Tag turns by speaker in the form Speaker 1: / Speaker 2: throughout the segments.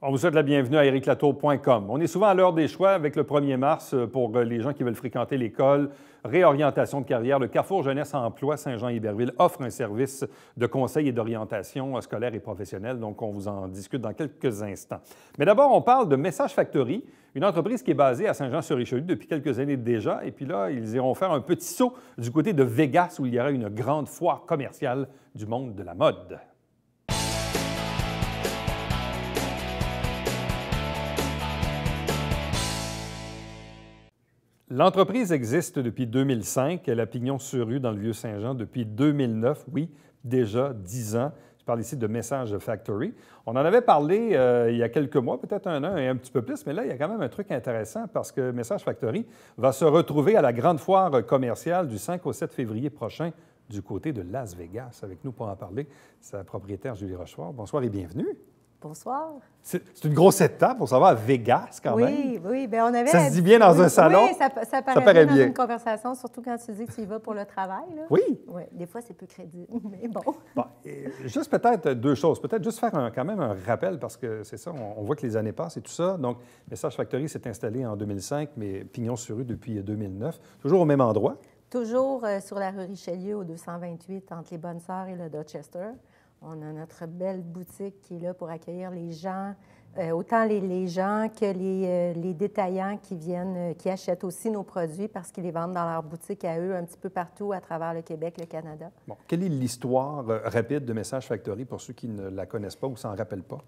Speaker 1: On vous souhaite la bienvenue à ericlatour.com. On est souvent à l'heure des choix avec le 1er mars pour les gens qui veulent fréquenter l'école. Réorientation de carrière. Le Carrefour Jeunesse Emploi Saint-Jean-Iberville offre un service de conseil et d'orientation scolaire et professionnelle. Donc, on vous en discute dans quelques instants. Mais d'abord, on parle de Message Factory, une entreprise qui est basée à Saint-Jean-sur-Richelieu depuis quelques années déjà. Et puis là, ils iront faire un petit saut du côté de Vegas où il y aura une grande foire commerciale du monde de la mode. L'entreprise existe depuis 2005. Elle a pignon sur rue dans le Vieux-Saint-Jean depuis 2009. Oui, déjà 10 ans. Je parle ici de Message Factory. On en avait parlé il y a quelques mois, peut-être un an et un petit peu plus, mais là, il y a quand même un truc intéressant parce que Message Factory va se retrouver à la grande foire commerciale du 5 au 7 février prochain du côté de Las Vegas. Avec nous pour en parler, sa propriétaire Julie Rochefort. Bonsoir et bienvenue.
Speaker 2: Bonsoir.
Speaker 1: C'est une grosse étape pour savoir à Vegas, quand même.
Speaker 2: Oui, oui. Bien, on avait...
Speaker 1: Ça se dit bien dans un salon?
Speaker 2: Oui, ça paraît bien dans une conversation, surtout quand tu dis que tu y vas pour le travail. Là.
Speaker 1: Oui.
Speaker 2: Oui, des fois, c'est peu crédible, mais bon.
Speaker 1: Juste peut-être deux choses. Peut-être juste faire quand même un rappel, parce que c'est ça, on voit que les années passent et tout ça. Donc, Message Factory s'est installé en 2005, mais pignon sur rue depuis 2009. Toujours au même endroit?
Speaker 2: Toujours sur la rue Richelieu, au 228, entre les Bonnes-Sœurs et le Dorchester. On a notre belle boutique qui est là pour accueillir les gens, autant les gens que les détaillants qui viennent, qui achètent aussi nos produits parce qu'ils les vendent dans leur boutique à eux un petit peu partout à travers le Québec, le Canada.
Speaker 1: Bon. Quelle est l'histoire rapide de Message Factory pour ceux qui ne la connaissent pas ou s'en rappellent pas?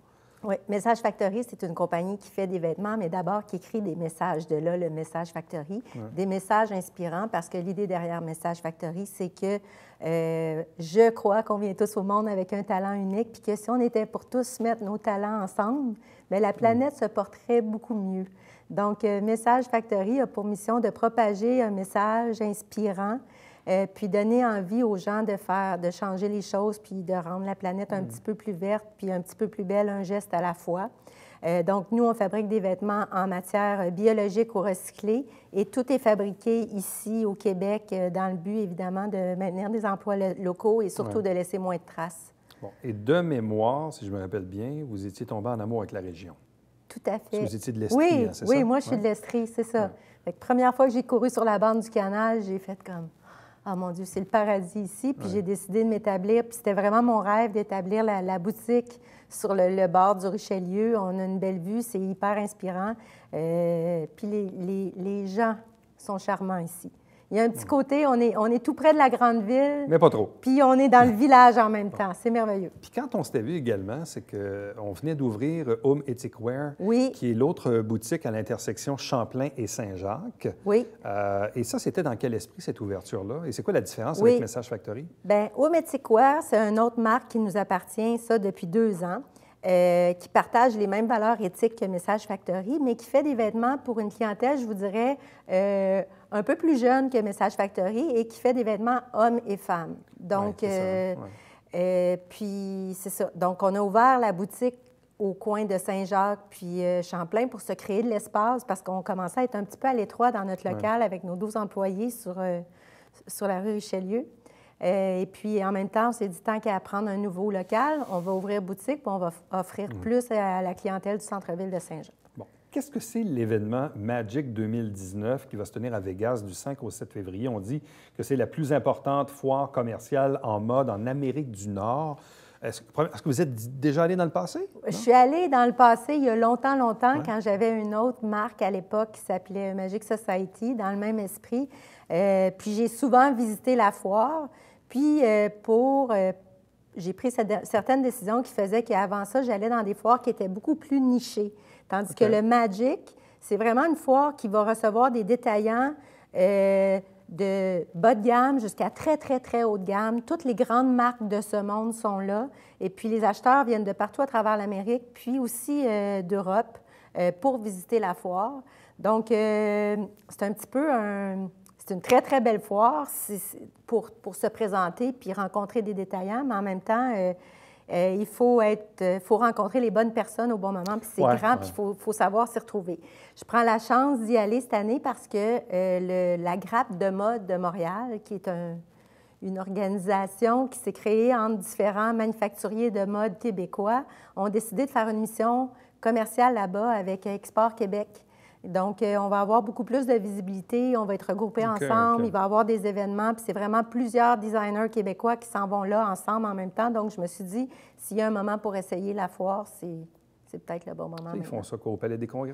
Speaker 2: Oui, Message Factory, c'est une compagnie qui fait des vêtements, mais d'abord qui écrit des messages. De là, le Message Factory. Ouais. Des messages inspirants, parce que l'idée derrière Message Factory, c'est que je crois qu'on vient tous au monde avec un talent unique, puis que si on était pour tous mettre nos talents ensemble, bien, la planète se porterait beaucoup mieux. Donc, Message Factory a pour mission de propager un message inspirant, puis donner envie aux gens de changer les choses, puis de rendre la planète un petit peu plus verte, puis un petit peu plus belle, un geste à la fois. Donc, nous, on fabrique des vêtements en matière biologique ou recyclée, et tout est fabriqué ici, au Québec, dans le but, évidemment, de maintenir des emplois locaux et surtout de laisser moins de traces.
Speaker 1: Bon. Et de mémoire, si je me rappelle bien, vous étiez tombé en amour avec la région.
Speaker 2: Tout à fait.
Speaker 1: Parce que vous étiez de l'Estrie, c'est ça?
Speaker 2: Oui, moi, je suis de l'Estrie, c'est ça. Ouais. Fait que première fois que j'ai couru sur la bande du canal, j'ai fait comme... Ah, mon Dieu, c'est le paradis ici. Puis j'ai décidé de m'établir. Puis c'était vraiment mon rêve d'établir la boutique sur le bord du Richelieu. On a une belle vue, c'est hyper inspirant. Puis les gens sont charmants ici. Il y a un petit côté, on est tout près de la grande ville.
Speaker 1: Mais pas trop.
Speaker 2: Puis on est dans le village en même temps. C'est merveilleux.
Speaker 1: Puis quand on s'était vu également, c'est qu'on venait d'ouvrir Home Ethic Wear, qui est l'autre boutique à l'intersection Champlain et Saint-Jacques.
Speaker 2: Oui.
Speaker 1: Et ça, c'était dans quel esprit, cette ouverture-là? Et c'est quoi la différence avec Message Factory?
Speaker 2: Bien, Home Ethic Wear, c'est une autre marque qui nous appartient, ça, depuis 2 ans. Qui partage les mêmes valeurs éthiques que Message Factory, mais qui fait des vêtements pour une clientèle, je vous dirais, un peu plus jeune que Message Factory et qui fait des vêtements hommes et femmes. Donc, puis c'est ça. Donc, on a ouvert la boutique au coin de Saint-Jacques puis Champlain pour se créer de l'espace parce qu'on commençait à être un petit peu à l'étroit dans notre local avec nos 12 employés sur la rue Richelieu. Et puis, en même temps, on s'est dit, tant qu'à prendre un nouveau local, on va ouvrir boutique, puis on va offrir plus à la clientèle du centre-ville de Saint-Jean.
Speaker 1: Bon. Qu'est-ce que c'est l'événement Magic 2019 qui va se tenir à Vegas du 5 au 7 février? On dit que c'est la plus importante foire commerciale en mode en Amérique du Nord. Est-ce que vous êtes déjà allé dans le passé?
Speaker 2: Je suis allée dans le passé il y a longtemps, quand j'avais une autre marque à l'époque qui s'appelait Magic Society, dans le même esprit. Puis j'ai souvent visité la foire. Puis, j'ai pris certaines décisions qui faisaient qu'avant ça, j'allais dans des foires qui étaient beaucoup plus nichées. Tandis que le Magic, c'est vraiment une foire qui va recevoir des détaillants de bas de gamme jusqu'à très, très, très haut de gamme. Toutes les grandes marques de ce monde sont là. Et puis, les acheteurs viennent de partout à travers l'Amérique, puis aussi d'Europe, pour visiter la foire. Donc, c'est un petit peu C'est une très, très belle foire pour se présenter puis rencontrer des détaillants, mais en même temps, il faut rencontrer les bonnes personnes au bon moment, puis c'est grand, puis il faut savoir s'y retrouver. Je prends la chance d'y aller cette année parce que la Grappe de mode de Montréal, qui est une organisation qui s'est créée entre différents manufacturiers de mode québécois, ont décidé de faire une mission commercial là-bas avec Export Québec. Donc, on va avoir beaucoup plus de visibilité, on va être regroupés ensemble, il va y avoir des événements, puis c'est vraiment plusieurs designers québécois qui s'en vont là ensemble en même temps. Donc, je me suis dit, s'il y a un moment pour essayer la foire, c'est peut-être le bon moment.
Speaker 1: Ils font ça au Palais des Congrès?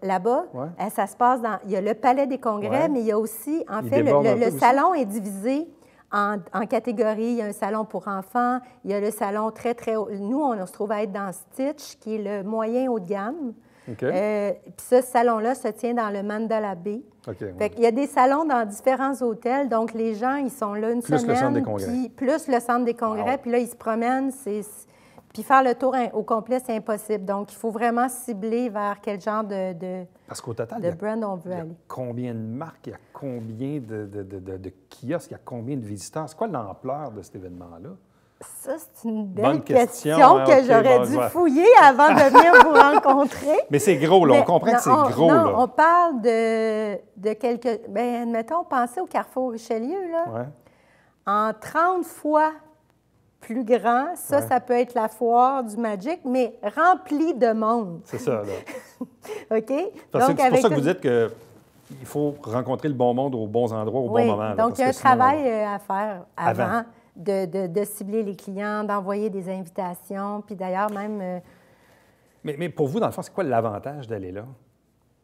Speaker 2: Là-bas, ça se passe dans... Il y a le Palais des Congrès, mais il y a aussi, en fait, le salon est divisé en catégories. Il y a un salon pour enfants, il y a le salon très, très haut. Nous, on se trouve à être dans Stitch, qui est le moyen haut de gamme. Puis ce salon-là se tient dans le Mandala Bay. Il y a des salons dans différents hôtels, donc les gens, ils sont là une semaine.
Speaker 1: Plus le centre des congrès.
Speaker 2: Plus le centre des congrès, puis là, ils se promènent, puis faire le tour au complet, c'est impossible. Donc, il faut vraiment cibler vers quel genre
Speaker 1: Parce qu'au total,
Speaker 2: brand on veut aller.
Speaker 1: Il y a combien de marques, il y a combien de kiosques, il y a combien de visiteurs? C'est quoi l'ampleur de cet événement-là?
Speaker 2: Ça, c'est une belle question que j'aurais dû fouiller avant de venir vous rencontrer.
Speaker 1: Mais c'est gros, là. On comprend que c'est gros, là.
Speaker 2: On parle de quelques... Bien, admettons, pensez au Carrefour Richelieu, là. En 30 fois plus grand, ça peut être la foire du Magic, mais remplie de monde.
Speaker 1: C'est ça, là.
Speaker 2: OK?
Speaker 1: C'est pour ça que vous dites qu'il faut rencontrer le bon monde aux bons endroits, au bon moment.
Speaker 2: Donc, il y a un travail à faire avant. De cibler les clients, d'envoyer des invitations, puis d'ailleurs même...
Speaker 1: Mais pour vous, dans le fond, c'est quoi l'avantage d'aller là?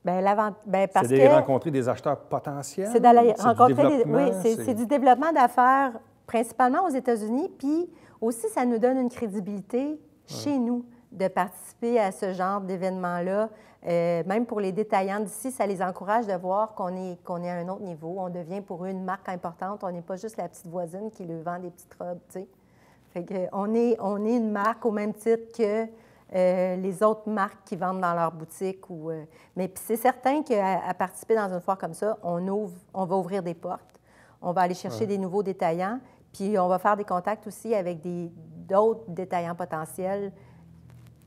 Speaker 2: Parce
Speaker 1: c'est de rencontrer des acheteurs potentiels?
Speaker 2: C'est d'aller rencontrer c'est du développement d'affaires, principalement aux États-Unis, puis aussi, ça nous donne une crédibilité chez nous de participer à ce genre d'événement-là. Même pour les détaillants d'ici, ça les encourage de voir qu'on est à un autre niveau. On devient pour eux une marque importante. On n'est pas juste la petite voisine qui lui vend des petites robes, tu sais. Fait qu'on est une marque au même titre que les autres marques qui vendent dans leur boutique. Mais puis c'est certain qu'à participer dans une foire comme ça, on va ouvrir des portes. On va aller chercher des nouveaux détaillants. Puis on va faire des contacts aussi avec d'autres détaillants potentiels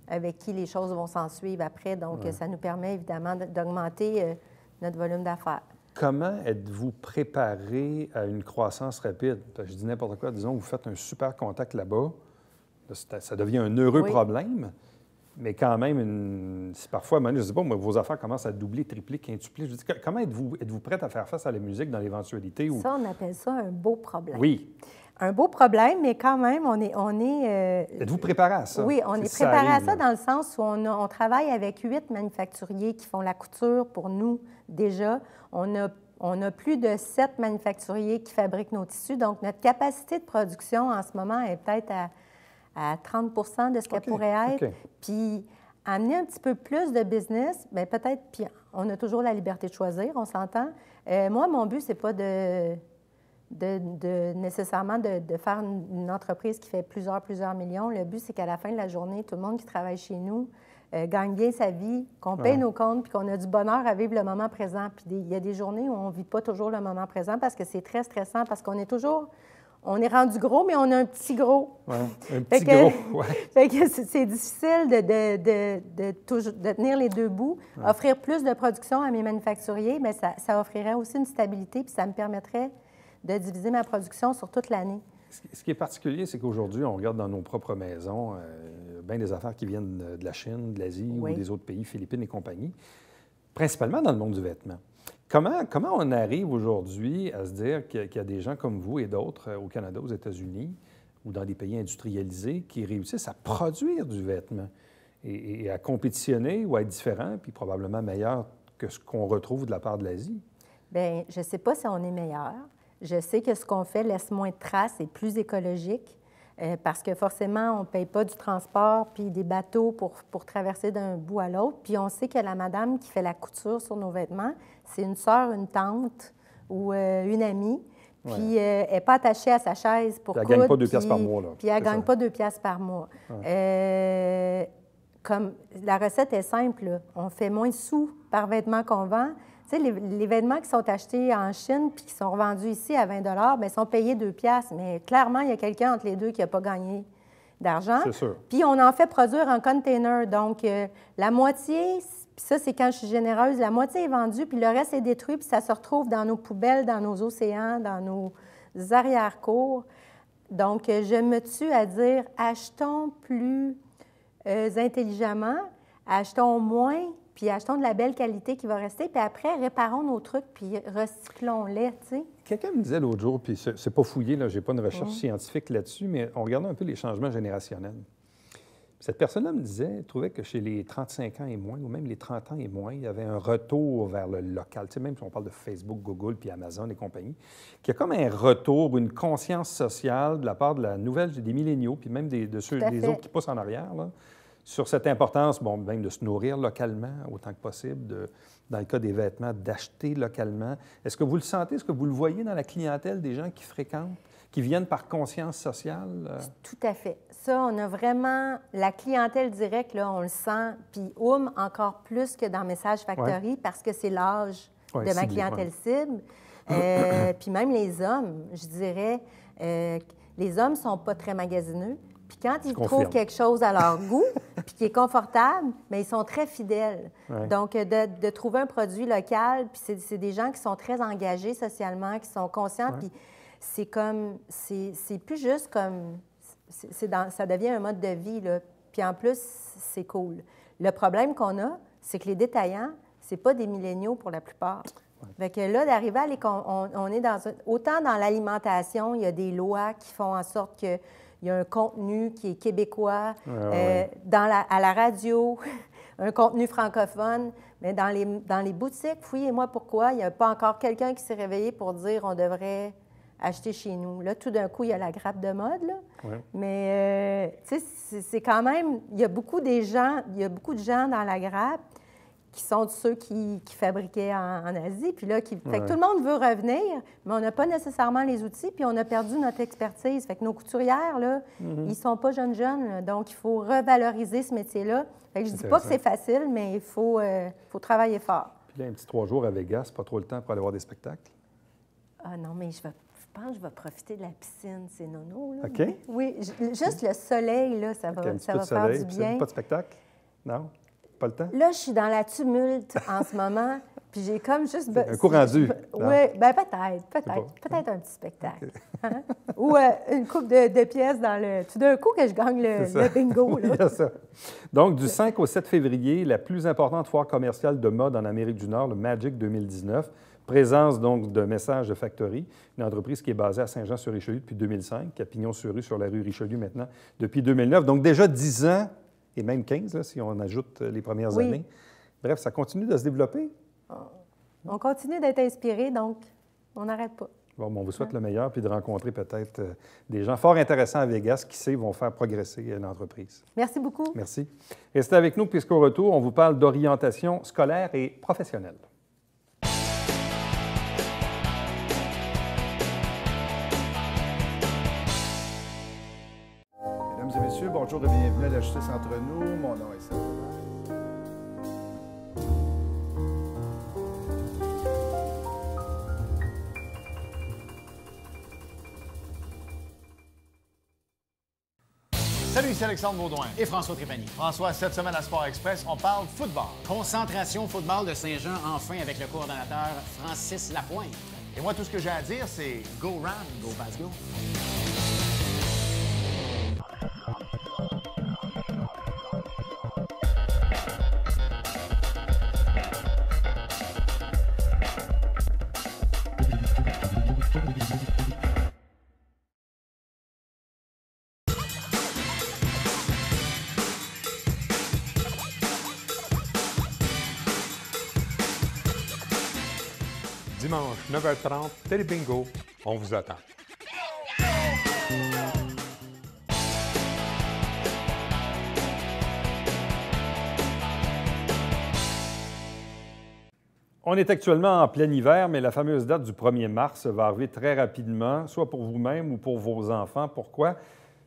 Speaker 2: avec qui les choses vont s'en suivre après. Donc, ça nous permet évidemment d'augmenter notre volume d'affaires.
Speaker 1: Comment êtes-vous préparé à une croissance rapide? Je dis n'importe quoi, disons, vous faites un super contact là-bas, ça devient un heureux problème, mais quand même, si parfois, je ne sais pas, moi, vos affaires commencent à doubler, tripler, quintupler. Je dis, comment êtes-vous prête à faire face à la musique dans l'éventualité?
Speaker 2: Ça, on appelle ça un beau problème.
Speaker 1: Oui.
Speaker 2: Un beau problème, mais quand même, on est
Speaker 1: Êtes-vous préparé à ça?
Speaker 2: Oui, on est préparé à ça dans le sens où on travaille avec 8 manufacturiers qui font la couture pour nous déjà. On a plus de 7 manufacturiers qui fabriquent nos tissus. Donc, notre capacité de production en ce moment est peut-être à 30 de ce qu'elle pourrait être. Puis, amener un petit peu plus de business, bien peut-être, puis on a toujours la liberté de choisir, on s'entend. Moi, mon but, c'est pas nécessairement de faire une entreprise qui fait plusieurs millions. Le but, c'est qu'à la fin de la journée, tout le monde qui travaille chez nous gagne bien sa vie, qu'on paye nos comptes, puis qu'on a du bonheur à vivre le moment présent. Puis il y a des journées où on ne vit pas toujours le moment présent parce que c'est très stressant, parce qu'on est toujours... On est rendu gros, mais on a un petit gros.
Speaker 1: Oui, un petit gros,
Speaker 2: Fait que c'est difficile de tenir les deux bouts. Offrir plus de production à mes manufacturiers, bien, ça offrirait aussi une stabilité, puis ça me permettrait de diviser ma production sur toute l'année.
Speaker 1: Ce qui est particulier, c'est qu'aujourd'hui, on regarde dans nos propres maisons bien des affaires qui viennent de la Chine, de l'Asie ou des autres pays, Philippines et compagnie, principalement dans le monde du vêtement. Comment on arrive aujourd'hui à se dire qu'il y a des gens comme vous et d'autres au Canada, aux États-Unis ou dans des pays industrialisés qui réussissent à produire du vêtement et à compétitionner ou à être différents, puis probablement meilleurs que ce qu'on retrouve de la part de l'Asie? Bien,
Speaker 2: je ne sais pas si on est meilleur. Je sais que ce qu'on fait laisse moins de traces et plus écologique parce que forcément, on ne paye pas du transport puis des bateaux pour traverser d'un bout à l'autre. Puis on sait que la madame qui fait la couture sur nos vêtements, c'est une sœur, une tante ou une amie. Puis elle n'est pas attachée à sa chaise pour coudre.
Speaker 1: Elle ne gagne pas 2 piastres par mois, là.
Speaker 2: Puis elle ne gagne pas 2 piastres par mois. Comme la recette est simple, là. On fait moins de sous par vêtement qu'on vend. Tu sais, les vêtements qui sont achetés en Chine puis qui sont revendus ici à 20 bien, sont payés 2 piastres. Mais clairement, il y a quelqu'un entre les deux qui n'a pas gagné d'argent.
Speaker 1: C'est sûr.
Speaker 2: Puis on en fait produire en container. Donc, la moitié, puis ça, c'est quand je suis généreuse, la moitié est vendue, puis le reste est détruit, puis ça se retrouve dans nos poubelles, dans nos océans, dans nos arrière-cours. Donc, je me tue à dire, achetons plus intelligemment, achetons moins, puis achetons de la belle qualité qui va rester, puis après, réparons nos trucs, puis recyclons-les, tu sais.
Speaker 1: Quelqu'un me disait l'autre jour, puis c'est pas fouillé, là, j'ai pas une recherche scientifique là-dessus, mais on regardait un peu les changements générationnels. Cette personne-là me disait, elle trouvait que chez les 35 ans et moins, ou même les 30 ans et moins, il y avait un retour vers le local. Tu sais, même si on parle de Facebook, Google, puis Amazon et compagnie, qu'il y a comme un retour, une conscience sociale de la part de la nouvelle, des milléniaux, puis même des autres qui poussent en arrière, là, sur cette importance, bon, même de se nourrir localement autant que possible, dans le cas des vêtements, d'acheter localement. Est-ce que vous le sentez? Est-ce que vous le voyez dans la clientèle des gens qui fréquentent, qui viennent par conscience sociale?
Speaker 2: Tout à fait. Ça, on a vraiment... La clientèle directe, là, on le sent, puis encore plus que dans Message Factory, parce que c'est l'âge de ma clientèle cible. Puis même les hommes, je dirais, les hommes ne sont pas très magasineux. Puis quand ils trouvent quelque chose à leur goût, puis qui est confortable, mais ils sont très fidèles. Ouais. Donc, de trouver un produit local, puis c'est des gens qui sont très engagés socialement, qui sont conscients, puis c'est comme... C'est plus juste comme... ça devient un mode de vie, là. Puis en plus, c'est cool. Le problème qu'on a, c'est que les détaillants, c'est pas des milléniaux pour la plupart. Fait que là, d'arriver à on est dans autant dans l'alimentation, il y a des lois qui font en sorte que il y a un contenu qui est québécois, à la radio, un contenu francophone, mais dans les boutiques, fouillez-moi pourquoi, il n'y a pas encore quelqu'un qui s'est réveillé pour dire on devrait acheter chez nous. Là, tout d'un coup, il y a la grappe de mode, là. Mais, tu sais, c'est quand même... Il y a beaucoup de gens dans la grappe qui sont de ceux qui fabriquaient en Asie. Puis là, fait que tout le monde veut revenir, mais on n'a pas nécessairement les outils, puis on a perdu notre expertise. Fait que nos couturières, là, ils ne sont pas jeunes, là, donc il faut revaloriser ce métier-là. Fait que je ne dis pas que c'est facile, mais il faut travailler fort.
Speaker 1: Puis là, un petit 3 jours à Vegas, pas trop le temps pour aller voir des spectacles?
Speaker 2: Ah non, mais je pense que je vais profiter de la piscine, c'est nono, là.
Speaker 1: OK.
Speaker 2: Oui, juste le soleil, là, ça va faire du bien.
Speaker 1: Pas de spectacle? Non? Pas le temps?
Speaker 2: Là, je suis dans la tumulte en ce moment, puis j'ai comme juste...
Speaker 1: un coup rendu.
Speaker 2: Oui, bien peut-être un petit spectacle. Okay. Hein? Ou une coupe de pièces dans le... Tout d'un coup que je gagne le bingo, là.
Speaker 1: Il y a ça. Donc, du 5 au 7 février, la plus importante foire commerciale de mode en Amérique du Nord, le Magic 2019. Présence, donc, de Message de Factory, une entreprise qui est basée à Saint-Jean-sur-Richelieu depuis 2005, qui a pignon sur rue sur la rue Richelieu maintenant depuis 2009. Donc, déjà 10 ans, et même 15, là, si on ajoute les premières années. Bref, ça continue de se développer.
Speaker 2: On continue d'être inspiré, donc on n'arrête pas.
Speaker 1: Bon, on vous souhaite le meilleur, puis de rencontrer peut-être des gens fort intéressants à Vegas qui, sait, vont faire progresser l'entreprise.
Speaker 2: Merci beaucoup.
Speaker 1: Merci. Restez avec nous, puisqu'au retour, on vous parle d'orientation scolaire et professionnelle.
Speaker 3: Mesdames et messieurs, bonjour et bienvenue à la Justice entre nous. Mon nom est Serge.
Speaker 4: Salut, ici Alexandre Baudouin.
Speaker 5: Et François Trépanier.
Speaker 4: François, cette semaine à Sport Express, on parle football.
Speaker 5: Concentration football de Saint-Jean, enfin, avec le coordonnateur Francis Lapointe.
Speaker 4: Et moi, tout ce que j'ai à dire, c'est go Rams.
Speaker 5: Go Pats, go.
Speaker 6: Dimanche, 9h30, Télé Bingo, on vous attend.
Speaker 1: On est actuellement en plein hiver, mais la fameuse date du 1er mars va arriver très rapidement, soit pour vous-même ou pour vos enfants. Pourquoi?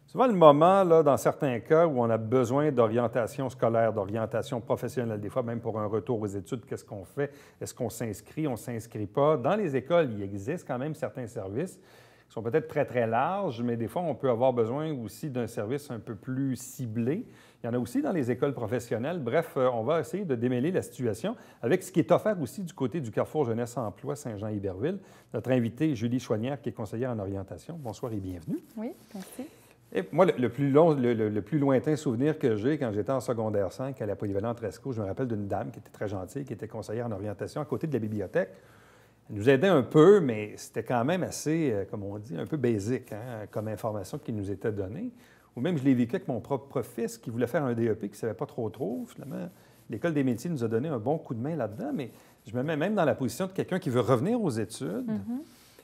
Speaker 1: Souvent le moment, là, dans certains cas, où on a besoin d'orientation scolaire, d'orientation professionnelle, des fois même pour un retour aux études, qu'est-ce qu'on fait? Est-ce qu'on s'inscrit? On ne s'inscrit pas? Dans les écoles, il existe quand même certains services qui sont peut-être très, très larges, mais des fois, on peut avoir besoin aussi d'un service un peu plus ciblé. Il y en a aussi dans les écoles professionnelles. Bref, on va essayer de démêler la situation avec ce qui est offert aussi du côté du Carrefour Jeunesse Emploi Saint-Jean-Iberville. Notre invitée, Julie Chouanière, qui est conseillère en orientation. Bonsoir et bienvenue.
Speaker 7: Oui, merci.
Speaker 1: Et moi, le plus lointain souvenir que j'ai quand j'étais en secondaire 5 à la Polyvalente Resco, je me rappelle d'une dame qui était très gentille, qui était conseillère en orientation à côté de la bibliothèque. Elle nous aidait un peu, mais c'était quand même assez, comme on dit, un peu basique, hein, comme information qui nous était donnée. Ou même, je l'ai vécu avec mon propre fils qui voulait faire un DEP, qui ne savait pas trop. Finalement, l'École des métiers nous a donné un bon coup de main là-dedans, mais je me mets même dans la position de quelqu'un qui veut revenir aux études.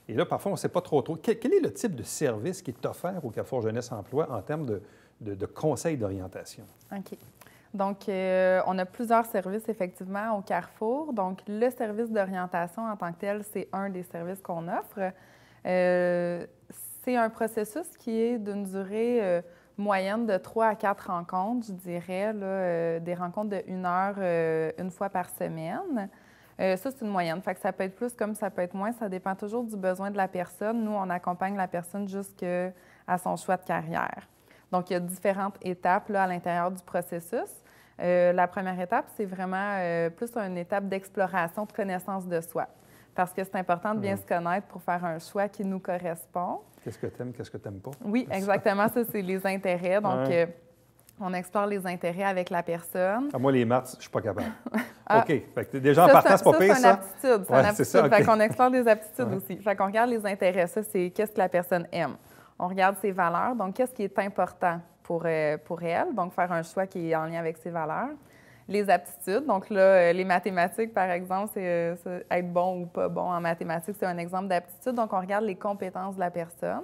Speaker 1: Et là, parfois, on ne sait pas trop. Quel est le type de service qui est offert au Carrefour Jeunesse Emploi en termes de conseils d'orientation?
Speaker 7: OK. Donc, on a plusieurs services, effectivement, au Carrefour. Donc, le service d'orientation en tant que tel, c'est un des services qu'on offre. C'est un processus qui est d'une durée moyenne de 3 à 4 rencontres, je dirais, là, des rencontres de 1 heure une fois par semaine. Ça, c'est une moyenne. Fait que ça peut être plus comme ça peut être moins. Ça dépend toujours du besoin de la personne. Nous, on accompagne la personne jusqu'à son choix de carrière. Donc, il y a différentes étapes là, à l'intérieur du processus. La première étape, c'est vraiment plus une étape d'exploration, de connaissance de soi. Parce que c'est important de bien se connaître pour faire un choix qui nous correspond.
Speaker 1: Qu'est-ce que tu aimes, qu'est-ce que tu n'aimes pas?
Speaker 7: Oui, exactement. Ça, c'est les intérêts. Donc, on explore les intérêts avec la personne.
Speaker 1: Moi, les maths, je ne suis pas capable. OK. Fait que déjà, en partant, c'est pas pire, ça?
Speaker 7: C'est une aptitude. C'est une aptitude.
Speaker 1: Ça, okay.
Speaker 7: Fait qu'on explore les aptitudes aussi. Fait qu'on regarde les intérêts. Ça, c'est qu'est-ce que la personne aime. On regarde ses valeurs. Donc, qu'est-ce qui est important pour elle? Donc, faire un choix qui est en lien avec ses valeurs. Les aptitudes. Donc, là, les mathématiques, par exemple, c'est être bon ou pas bon en mathématiques, c'est un exemple d'aptitude. Donc, on regarde les compétences de la personne.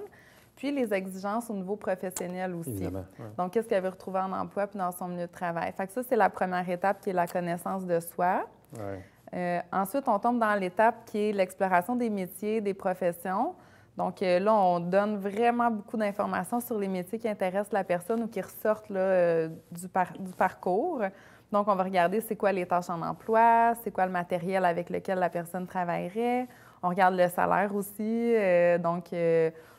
Speaker 7: Puis, les exigences au niveau professionnel aussi.
Speaker 1: Évidemment. Ouais.
Speaker 7: Donc, qu'est-ce qu'elle veut retrouver en emploi puis dans son milieu de travail. Fait que ça, c'est la première étape qui est la connaissance de soi.
Speaker 1: Ouais.
Speaker 7: Ensuite, on tombe dans l'étape qui est l'exploration des métiers, des professions. Donc, là, on donne vraiment beaucoup d'informations sur les métiers qui intéressent la personne ou qui ressortent là, du parcours. Donc, on va regarder c'est quoi les tâches en emploi, c'est quoi le matériel avec lequel la personne travaillerait. On regarde le salaire aussi.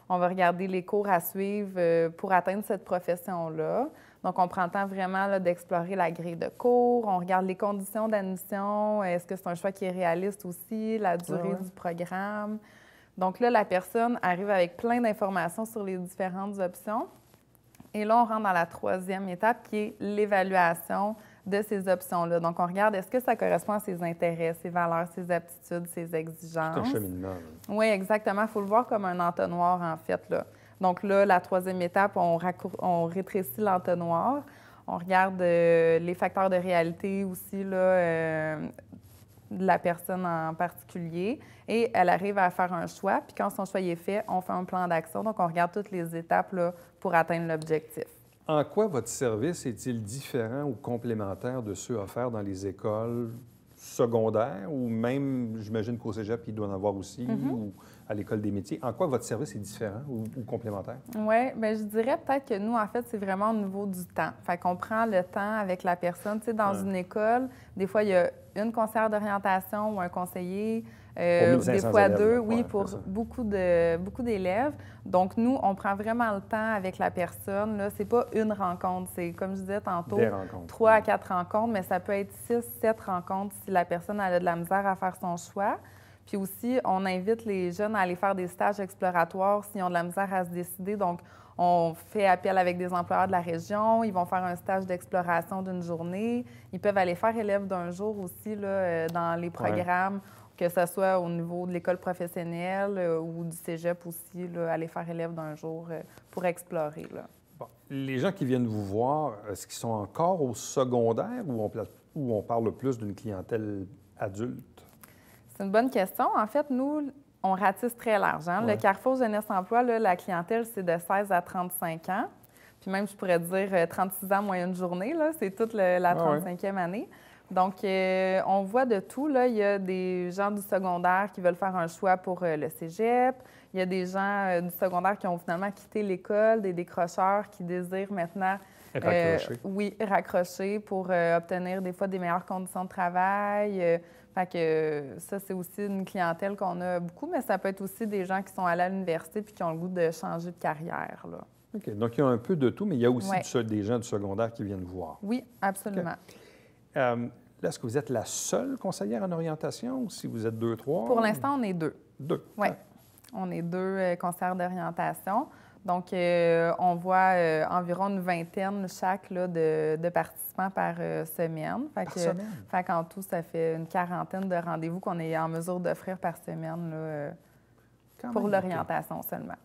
Speaker 7: On va regarder les cours à suivre pour atteindre cette profession-là. Donc, on prend le temps vraiment là, d'explorer la grille de cours. On regarde les conditions d'admission. Est-ce que c'est un choix qui est réaliste aussi, la durée du programme? Donc là, la personne arrive avec plein d'informations sur les différentes options. Et là, on rentre dans la troisième étape qui est l'évaluation de ces options-là. Donc, on regarde est-ce que ça correspond à ses intérêts, ses valeurs, ses aptitudes, ses exigences.
Speaker 1: C'est un cheminement.
Speaker 7: Oui, exactement. Il faut le voir comme un entonnoir, en fait, là. Donc là, la troisième étape, on rétrécit l'entonnoir. On regarde les facteurs de réalité aussi, là, de la personne en particulier. Et elle arrive à faire un choix. Puis quand son choix est fait, on fait un plan d'action. Donc, on regarde toutes les étapes là, pour atteindre l'objectif.
Speaker 1: En quoi votre service est-il différent ou complémentaire de ceux offerts dans les écoles secondaires ou même, j'imagine qu'au cégep, il doit en avoir aussi, ou à l'École des métiers. En quoi votre service est différent ou complémentaire?
Speaker 7: Oui, bien, je dirais peut-être que nous, en fait, c'est vraiment au niveau du temps. Fait qu'on prend le temps avec la personne. Tu sais, dans une école, des fois, il y a une conseillère d'orientation ou un conseiller, des fois
Speaker 1: élèves,
Speaker 7: deux,
Speaker 1: là.
Speaker 7: oui,
Speaker 1: Ouais,
Speaker 7: pour beaucoup d'élèves. Donc, nous, on prend vraiment le temps avec la personne. Là, c'est pas une rencontre, c'est, comme je disais tantôt, 3 à 4 rencontres, mais ça peut être 6, 7 rencontres si la personne elle a de la misère à faire son choix. Puis aussi, on invite les jeunes à aller faire des stages exploratoires s'ils ont de la misère à se décider. Donc, on fait appel avec des employeurs de la région. Ils vont faire un stage d'exploration d'une journée. Ils peuvent aller faire élève d'un jour aussi là, dans les programmes, que ce soit au niveau de l'école professionnelle ou du cégep aussi, là, aller faire élève d'un jour pour explorer. Là.
Speaker 1: Bon. Les gens qui viennent vous voir, est-ce qu'ils sont encore au secondaire ou on parle plus d'une clientèle adulte?
Speaker 7: C'est une bonne question. En fait, nous, on ratisse très large. Hein? Le Carrefour Jeunesse Emploi, là, la clientèle, c'est de 16 à 35 ans. Puis même, je pourrais dire 36 ans moyenne journée. Là, c'est toute la 35e année. Donc, on voit de tout. Là. Il y a des gens du secondaire qui veulent faire un choix pour le cégep. Il y a des gens du secondaire qui ont finalement quitté l'école, des décrocheurs qui désirent maintenant raccrocher pour obtenir des fois des meilleures conditions de travail. Fait que ça, c'est aussi une clientèle qu'on a beaucoup, mais ça peut être aussi des gens qui sont allés à l'université puis qui ont le goût de changer de carrière. Là.
Speaker 1: OK. Donc, il y a un peu de tout, mais il y a aussi des gens du secondaire qui viennent vous voir.
Speaker 7: Oui, absolument.
Speaker 1: Okay. Là, est-ce que vous êtes la seule conseillère en orientation ou si vous êtes 2, 3?
Speaker 7: Pour l'instant, on est 2.
Speaker 1: 2?
Speaker 7: Oui. On est 2 conseillères d'orientation. Donc, on voit environ une vingtaine chaque là, de participants par semaine. Fait qu'en tout, ça fait une quarantaine de rendez-vous qu'on est en mesure d'offrir par semaine là, pour l'orientation seulement.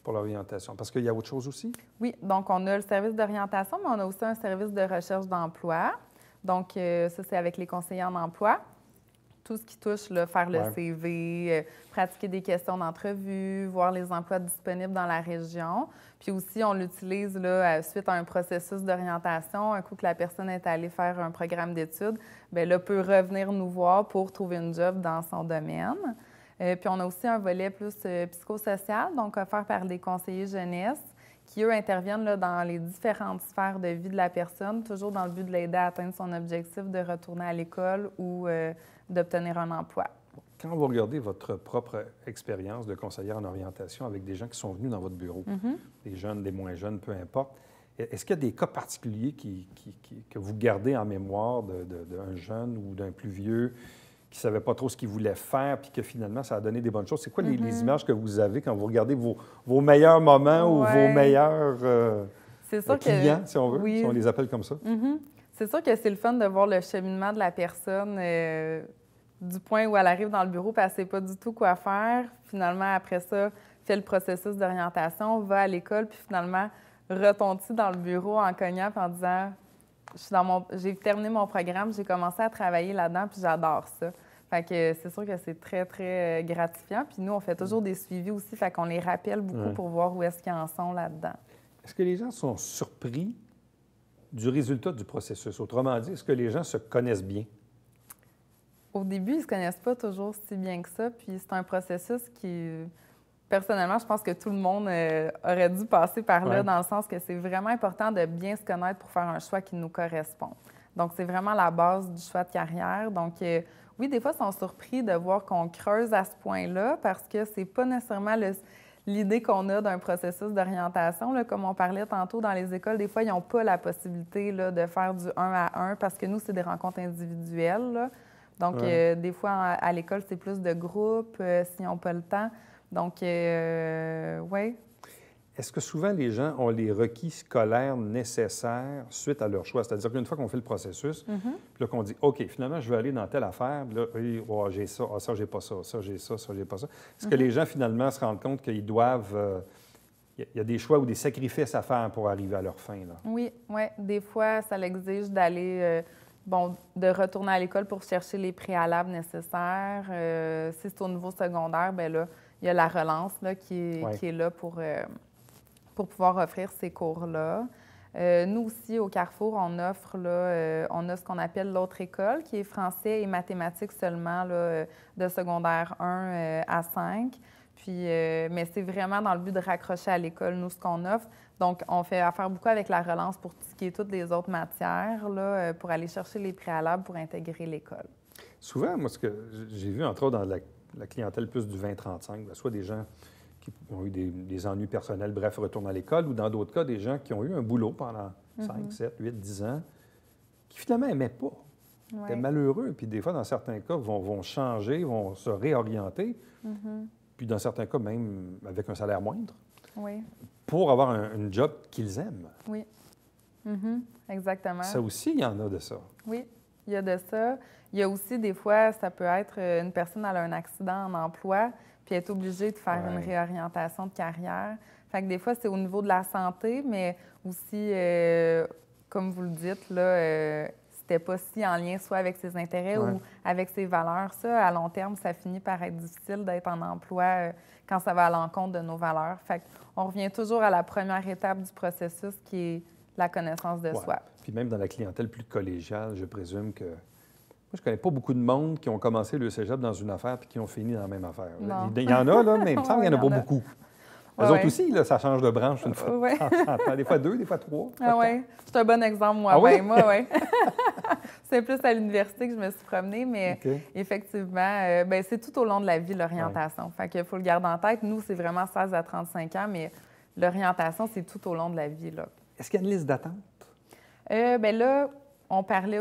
Speaker 1: Pour l'orientation. Parce qu'il y a autre chose aussi?
Speaker 7: Oui. Donc, on a le service d'orientation, mais on a aussi un service de recherche d'emploi. Donc, ça, c'est avec les conseillers en emploi. Tout ce qui touche, là, faire le CV, pratiquer des questions d'entrevue, voir les emplois disponibles dans la région. Puis aussi, on l'utilise là, suite à un processus d'orientation. Un coup que la personne est allée faire un programme d'études, bien là, peut revenir nous voir pour trouver une job dans son domaine. Puis on a aussi un volet plus psychosocial, donc offert par des conseillers jeunesse, qui, eux, interviennent là, dans les différentes sphères de vie de la personne, toujours dans le but de l'aider à atteindre son objectif de retourner à l'école ou d'obtenir un emploi.
Speaker 1: Quand vous regardez votre propre expérience de conseillère en orientation avec des gens qui sont venus dans votre bureau, des jeunes, des moins jeunes, peu importe, est-ce qu'il y a des cas particuliers que vous gardez en mémoire d'un jeune ou d'un plus vieux qui ne savait pas trop ce qu'il voulait faire puis que finalement, ça a donné des bonnes choses? C'est quoi les images que vous avez quand vous regardez vos meilleurs moments ou vos meilleurs clients, si on veut, si on les appelle comme ça?
Speaker 7: C'est sûr que c'est le fun de voir le cheminement de la personne du point où elle arrive dans le bureau et elle ne sait pas du tout quoi faire. Finalement, après ça, fait le processus d'orientation, va à l'école, puis finalement, retombe dans le bureau en cognant et en disant « J'ai terminé mon programme, j'ai commencé à travailler là-dedans, puis j'adore ça. » Fait que c'est sûr que c'est très, très gratifiant. Puis nous, on fait toujours des suivis aussi, fait qu'on les rappelle beaucoup pour voir où est-ce qu'ils en sont là-dedans.
Speaker 1: Est-ce que les gens sont surpris du résultat du processus? Autrement dit, est-ce que les gens se connaissent bien?
Speaker 7: Au début, ils ne se connaissent pas toujours si bien que ça. Puis c'est un processus qui, personnellement, je pense que tout le monde aurait dû passer par là, dans le sens que c'est vraiment important de bien se connaître pour faire un choix qui nous correspond. Donc, c'est vraiment la base du choix de carrière. Donc, oui, des fois, ils sont surpris de voir qu'on creuse à ce point-là parce que c'est pas nécessairement l'idée qu'on a d'un processus d'orientation. Là, comme on parlait tantôt dans les écoles, des fois, ils n'ont pas la possibilité là, de faire du 1 à 1 parce que nous, c'est des rencontres individuelles. Là. Donc, des fois, à l'école, c'est plus de groupe s'ils n'ont pas le temps. Donc, oui.
Speaker 1: Est-ce que souvent les gens ont les requis scolaires nécessaires suite à leur choix? C'est-à-dire qu'une fois qu'on fait le processus, puis là qu'on dit « OK, finalement, je veux aller dans telle affaire, puis là, oui, oh, j'ai ça, ça, j'ai pas ça, ça, j'ai ça, ça, j'ai pas ça. » Est-ce que les gens, finalement, se rendent compte qu'ils doivent... Il y a des choix ou des sacrifices à faire pour arriver à leur fin, là?
Speaker 7: Oui, oui. Des fois, ça l'exige d'aller... de retourner à l'école pour chercher les préalables nécessaires. Si c'est au niveau secondaire, bien là, il y a la relance là, qui est là pour pouvoir offrir ces cours-là. Nous aussi, au Carrefour, on offre, là, on a ce qu'on appelle l'autre école, qui est français et mathématiques seulement, là, de secondaire 1 à 5. Puis, mais c'est vraiment dans le but de raccrocher à l'école, nous, ce qu'on offre. Donc, on fait affaire beaucoup avec la relance pour ticker toutes les autres matières, là, pour aller chercher les préalables pour intégrer l'école.
Speaker 1: Souvent, moi, ce que j'ai vu, entre autres, dans la clientèle plus du 20-35, soit des gens qui ont eu des ennuis personnels, bref, retournent à l'école, ou dans d'autres cas, des gens qui ont eu un boulot pendant 5, 7, 8, 10 ans, qui finalement n'aimaient pas. Ils étaient malheureux, puis des fois, dans certains cas, vont changer, vont se réorienter, puis dans certains cas, même avec un salaire moindre, pour avoir un job qu'ils aiment.
Speaker 7: Oui, exactement.
Speaker 1: Ça aussi, il y en a de ça.
Speaker 7: Oui, il y a de ça. Il y a aussi, des fois, ça peut être une personne elle a un accident en emploi, puis elle est obligée de faire une réorientation de carrière. Fait que des fois, c'est au niveau de la santé, mais aussi, comme vous le dites, là, c'était pas si en lien soit avec ses intérêts ou avec ses valeurs. Ça, à long terme, ça finit par être difficile d'être en emploi quand ça va à l'encontre de nos valeurs. Fait qu'on revient toujours à la première étape du processus qui est la connaissance de soi.
Speaker 1: Puis même dans la clientèle plus collégiale, je présume que... Moi, je connais pas beaucoup de monde qui ont commencé le cégep dans une affaire puis qui ont fini dans la même affaire.
Speaker 7: Non.
Speaker 1: Il y en a, là, mais il me semble qu'il n'y en a pas beaucoup. Eux autres aussi, là, ça change de branche une fois. Des fois 2, des fois 3.
Speaker 7: Ah oui, c'est un bon exemple, moi-même. C'est plus à l'université que je me suis promenée, mais effectivement, c'est tout au long de la vie, l'orientation. Fait qu'il faut le garder en tête. Nous, c'est vraiment 16 à 35 ans, mais l'orientation, c'est tout au long de la vie, là.
Speaker 1: Est-ce qu'il y a une liste d'attente?
Speaker 7: Là, on parlait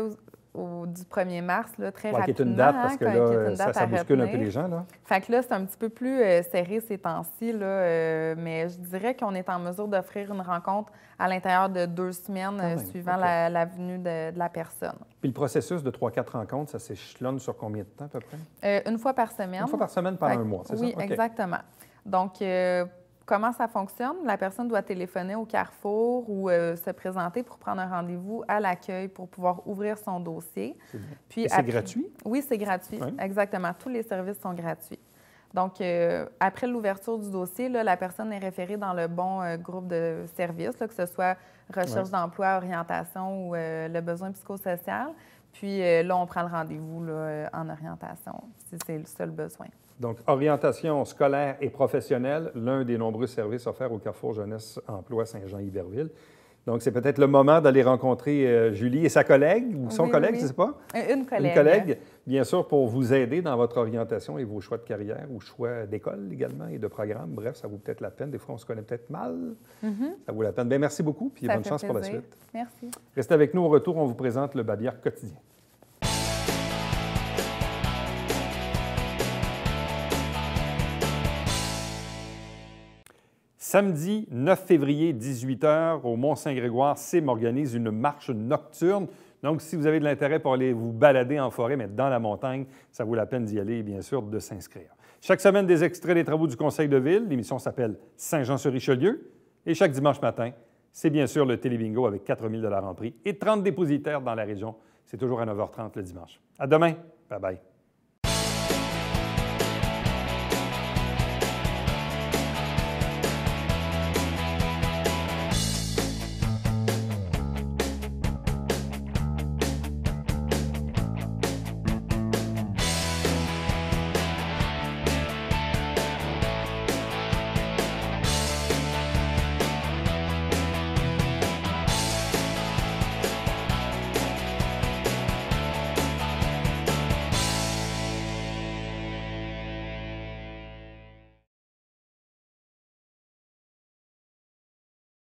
Speaker 7: du 1er mars, là, très
Speaker 1: Ouais, qui
Speaker 7: rapidement.
Speaker 1: est une date, parce que
Speaker 7: qui est
Speaker 1: là,
Speaker 7: une date
Speaker 1: ça
Speaker 7: à
Speaker 1: bouscule un peu
Speaker 7: retenir.
Speaker 1: les gens, là.
Speaker 7: Fait que là, c'est un petit peu plus serré ces temps-ci, là, mais je dirais qu'on est en mesure d'offrir une rencontre à l'intérieur de 2 semaines,
Speaker 1: Quand même,
Speaker 7: suivant
Speaker 1: OK.
Speaker 7: la venue de la personne.
Speaker 1: Puis le processus de 3-4 rencontres, ça s'échelonne sur combien de temps, à peu près?
Speaker 7: Une fois par semaine.
Speaker 1: Une fois par semaine pendant
Speaker 7: Fait-
Speaker 1: un mois, c'est
Speaker 7: Oui,
Speaker 1: ça? OK.
Speaker 7: exactement. Donc, comment ça fonctionne? La personne doit téléphoner au Carrefour ou se présenter pour prendre un rendez-vous à l'accueil pour pouvoir ouvrir son dossier. Puis
Speaker 1: Et c'est gratuit?
Speaker 7: Oui, c'est gratuit.
Speaker 1: Oui.
Speaker 7: Exactement. Tous les services sont gratuits. Donc, après l'ouverture du dossier, là, la personne est référée dans le bon groupe de services, là, que ce soit recherche d'emploi, orientation ou le besoin psychosocial. Puis là, on prend le rendez-vous là, en orientation, si c'est le seul besoin.
Speaker 1: Donc, orientation scolaire et professionnelle, l'un des nombreux services offerts au Carrefour Jeunesse Emploi Saint-Jean-Iberville. Donc, c'est peut-être le moment d'aller rencontrer Julie et sa collègue, ou son
Speaker 7: Oui,
Speaker 1: collègue,
Speaker 7: oui.
Speaker 1: je ne sais pas.
Speaker 7: Une collègue.
Speaker 1: Une collègue, bien sûr, pour vous aider dans votre orientation et vos choix de carrière ou choix d'école également et de programme. Bref, ça vaut peut-être la peine. Des fois, on se connaît peut-être mal. Ça vaut la peine. Bien, merci beaucoup, puis
Speaker 7: Ça
Speaker 1: bonne
Speaker 7: fait
Speaker 1: chance pour la
Speaker 7: plaisir.
Speaker 1: suite.
Speaker 7: Merci.
Speaker 1: Restez avec nous. Au retour, on vous présente le Babillard quotidien. Samedi 9 février, 18h, au Mont-Saint-Grégoire, CIM organise une marche nocturne. Donc, si vous avez de l'intérêt pour aller vous balader en forêt, mais dans la montagne, ça vaut la peine d'y aller et bien sûr de s'inscrire. Chaque semaine, des extraits des travaux du Conseil de ville. L'émission s'appelle Saint-Jean-sur-Richelieu. Et chaque dimanche matin, c'est bien sûr le Télébingo avec 4 000 $ en prix et 30 dépositaires dans la région. C'est toujours à 9h30 le dimanche. À demain. Bye-bye.